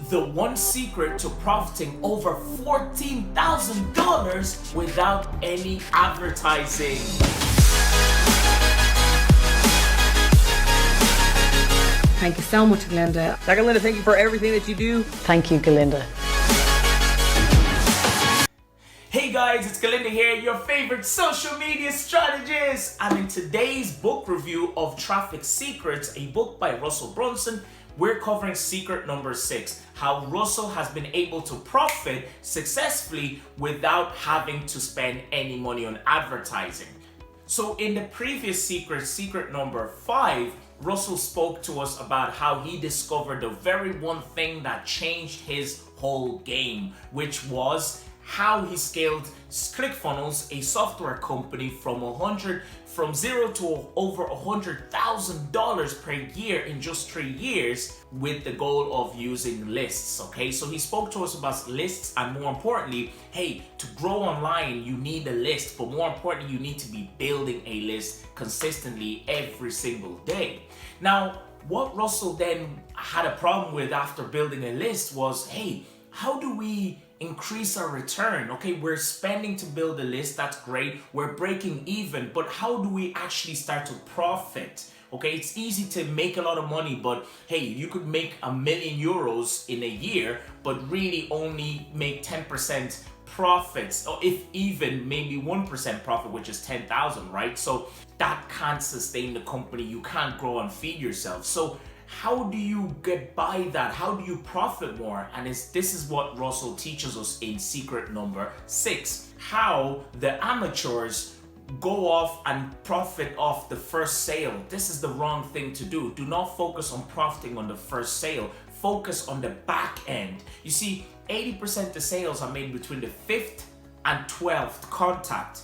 The one secret to profiting over $14,000 without any advertising. Thank you so much, Ngalinda. Ngalinda, thank you for everything that you do. Thank you, Ngalinda. Hey guys, it's Ngalinda here, your favorite social media strategist. And in today's book review of Traffic Secrets, a book by Russell Brunson, we're covering secret number 6, how Russell has been able to profit successfully without having to spend any money on advertising. So in the previous secret number 5, Russell spoke to us about how he discovered the very one thing that changed his whole game, which was how he scaled ClickFunnels, a software company, from zero to over $100,000 per year in just 3 years, with the goal of using lists. Okay, so he spoke to us about lists, and more importantly, hey, to grow online you need a list, but more importantly you need to be building a list consistently every single day. Now, what Russell then had a problem with after building a list was, hey, how do we increase our return? Okay, we're spending to build a list, that's great, we're breaking even, but how do we actually start to profit? Okay, it's easy to make a lot of money, but hey, you could make €1 million in a year, but really only make 10% profits, or if even maybe 1% profit, which is 10,000, right? So that can't sustain the company, you can't grow and feed yourself. So how do you get by that? How do you profit more? And this is what Russell teaches us in secret number 6, how the amateurs go off and profit off the first sale. This is the wrong thing to do. Do not focus on profiting on the first sale. Focus on the back end. You see, 80% of sales are made between the 5th and 12th contact.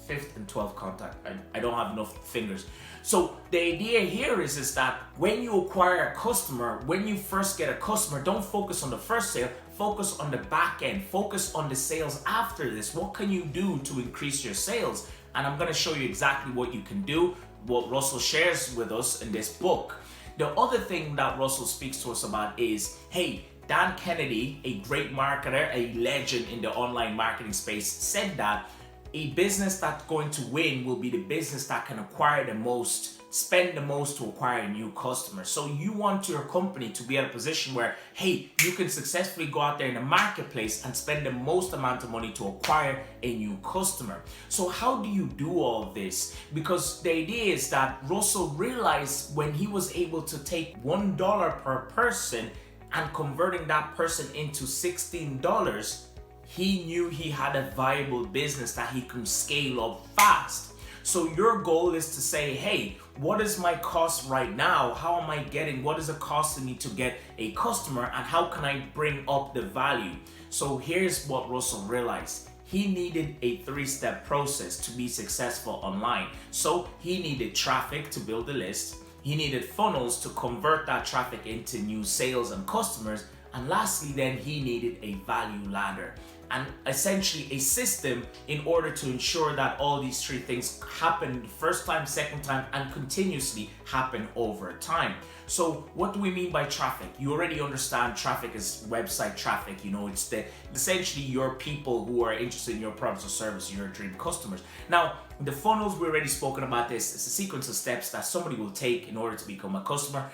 5th and 12th contact. I don't have enough fingers. So the idea here is that when you acquire a customer, when you first get a customer, don't focus on the first sale, focus on the back end, focus on the sales after this. What can you do to increase your sales? And I'm going to show you exactly what you can do, what Russell shares with us in this book. The other thing that Russell speaks to us about is, hey, Dan Kennedy, a great marketer, a legend in the online marketing space, said that a business that's going to win will be the business that can acquire the most, spend the most to acquire new customers. So you want your company to be at a position where, hey, you can successfully go out there in the marketplace and spend the most amount of money to acquire a new customer. So how do you do all of this? Because the idea is that Russell realized when he was able to take $1 per person and converting that person into $16, he knew he had a viable business that he can scale up fast. So your goal is to say, hey, what is my cost right now? How am I getting, what is it costing me to get a customer, and how can I bring up the value? So here's what Russell realized. He needed a 3-step process to be successful online. So he needed traffic to build a list. He needed funnels to convert that traffic into new sales and customers. And lastly, then he needed a value ladder, and essentially a system in order to ensure that all these 3 things happen the first time, second time, and continuously happen over time. So what do we mean by traffic? You already understand traffic is website traffic. You know, it's essentially your people who are interested in your products or service, your dream customers. Now, the funnels, we already spoken about this. It's a sequence of steps that somebody will take in order to become a customer.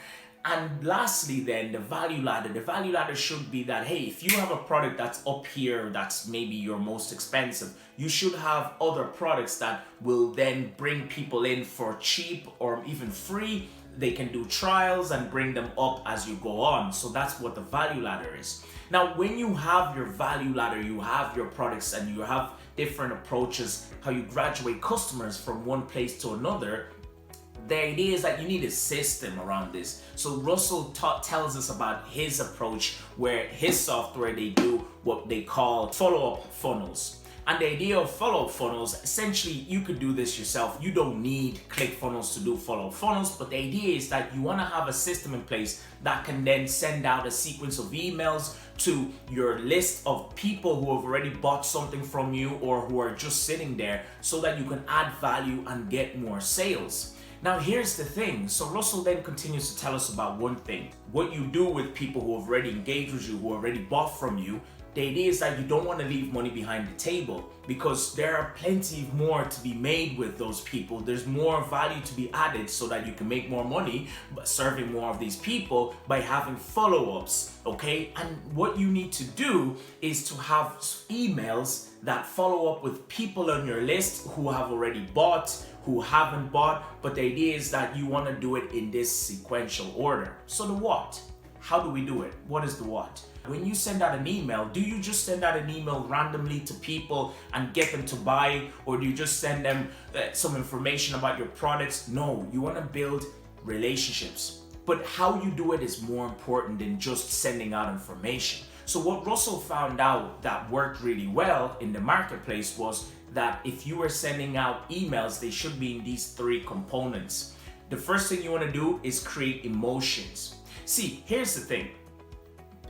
And lastly then, the value ladder. The value ladder should be that, hey, if you have a product that's up here that's maybe your most expensive, you should have other products that will then bring people in for cheap or even free. They can do trials and bring them up as you go on. So that's what the value ladder is. Now, when you have your value ladder, you have your products and you have different approaches, how you graduate customers from one place to another. The idea is that you need a system around this. So Russell tells us about his approach, where his software, they do what they call follow-up funnels. And the idea of follow-up funnels, essentially you could do this yourself. You don't need ClickFunnels to do follow-up funnels, but the idea is that you want to have a system in place that can then send out a sequence of emails to your list of people who have already bought something from you or who are just sitting there, so that you can add value and get more sales. Now here's the thing. So Russell then continues to tell us about one thing. What you do with people who have already engaged with you, who already bought from you, the idea is that you don't want to leave money behind the table, because there are plenty more to be made with those people. There's more value to be added so that you can make more money by serving more of these people by having follow-ups, okay? And what you need to do is to have emails that follow up with people on your list who have already bought, who haven't bought, but the idea is that you want to do it in this sequential order. So the what? How do we do it? What is the what? When you send out an email, do you just send out an email randomly to people and get them to buy, or do you just send them some information about your products? No, you want to build relationships. But how you do it is more important than just sending out information. So what Russell found out that worked really well in the marketplace was that if you were sending out emails, they should be in these three components. The first thing you want to do is create emotions. See, here's the thing.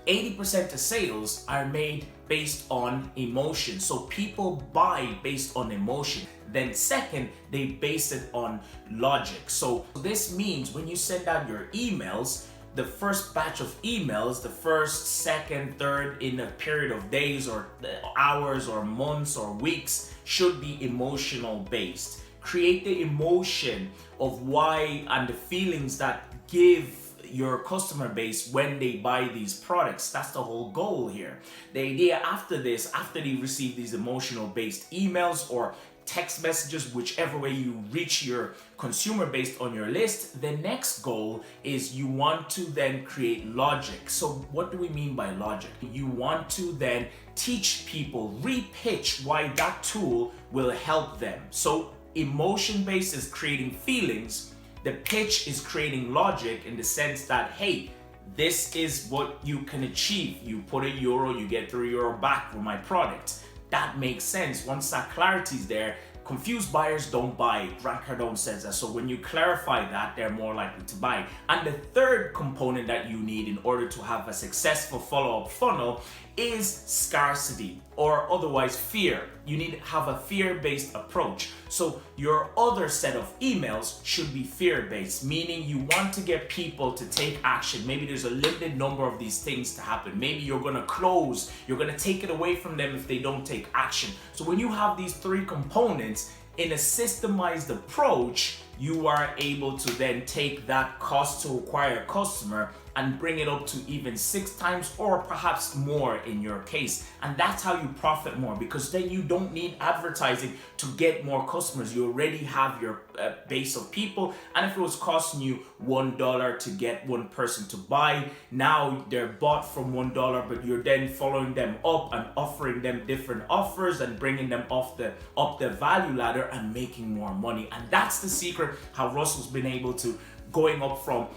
80% of sales are made based on emotion. So people buy based on emotion. Then second, they base it on logic. So this means when you send out your emails, the first batch of emails, the first, second, third in a period of days or hours or months or weeks should be emotional based. Create the emotion of why and the feelings that give your customer base when they buy these products. That's the whole goal here. The idea after this, after they receive these emotional based emails or text messages, whichever way you reach your consumer based on your list, the next goal is you want to then create logic. So what do we mean by logic? You want to then teach people, repitch why that tool will help them. So emotion based is creating feelings. The pitch is creating logic in the sense that, hey, this is what you can achieve. You put €1, you get €3 back for my product. That makes sense. Once that clarity is there, confused buyers don't buy. Grant Cardone says that. So when you clarify that, they're more likely to buy. And the third component that you need in order to have a successful follow-up funnel is scarcity, or otherwise fear. You need to have a fear-based approach. So your other set of emails should be fear-based, meaning you want to get people to take action. Maybe there's a limited number of these things to happen. Maybe you're gonna close, you're gonna take it away from them if they don't take action. So when you have these three components in a systemized approach, you are able to then take that cost to acquire a customer and bring it up to even 6 times or perhaps more in your case. And that's how you profit more, because then you don't need advertising to get more customers. You already have your base of people. And if it was costing you $1 to get one person to buy, now they're bought from $1, but you're then following them up and offering them different offers and bringing them up the value ladder and making more money. And that's the secret how Russell's been able to going up from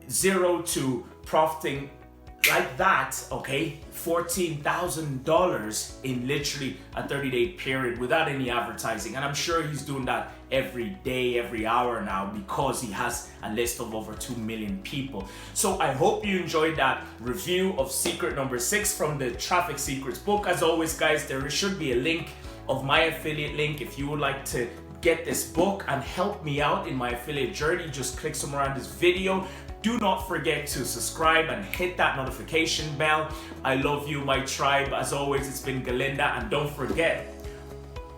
0 to profiting like that, okay, $14,000 in literally a 30-day period without any advertising. And I'm sure he's doing that every day, every hour now, because he has a list of over 2 million people. So I hope you enjoyed that review of secret number 6 from the Traffic Secrets book. As always, guys, there should be a link of my affiliate link if you would like to get this book and help me out in my affiliate journey. Just click somewhere on this video. Do not forget to subscribe and hit that notification bell. I love you, my tribe. As always, it's been Ngalinda. And don't forget,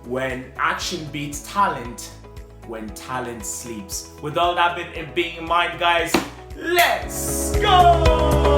when action beats talent, when talent sleeps. With all that being in mind, guys, let's go!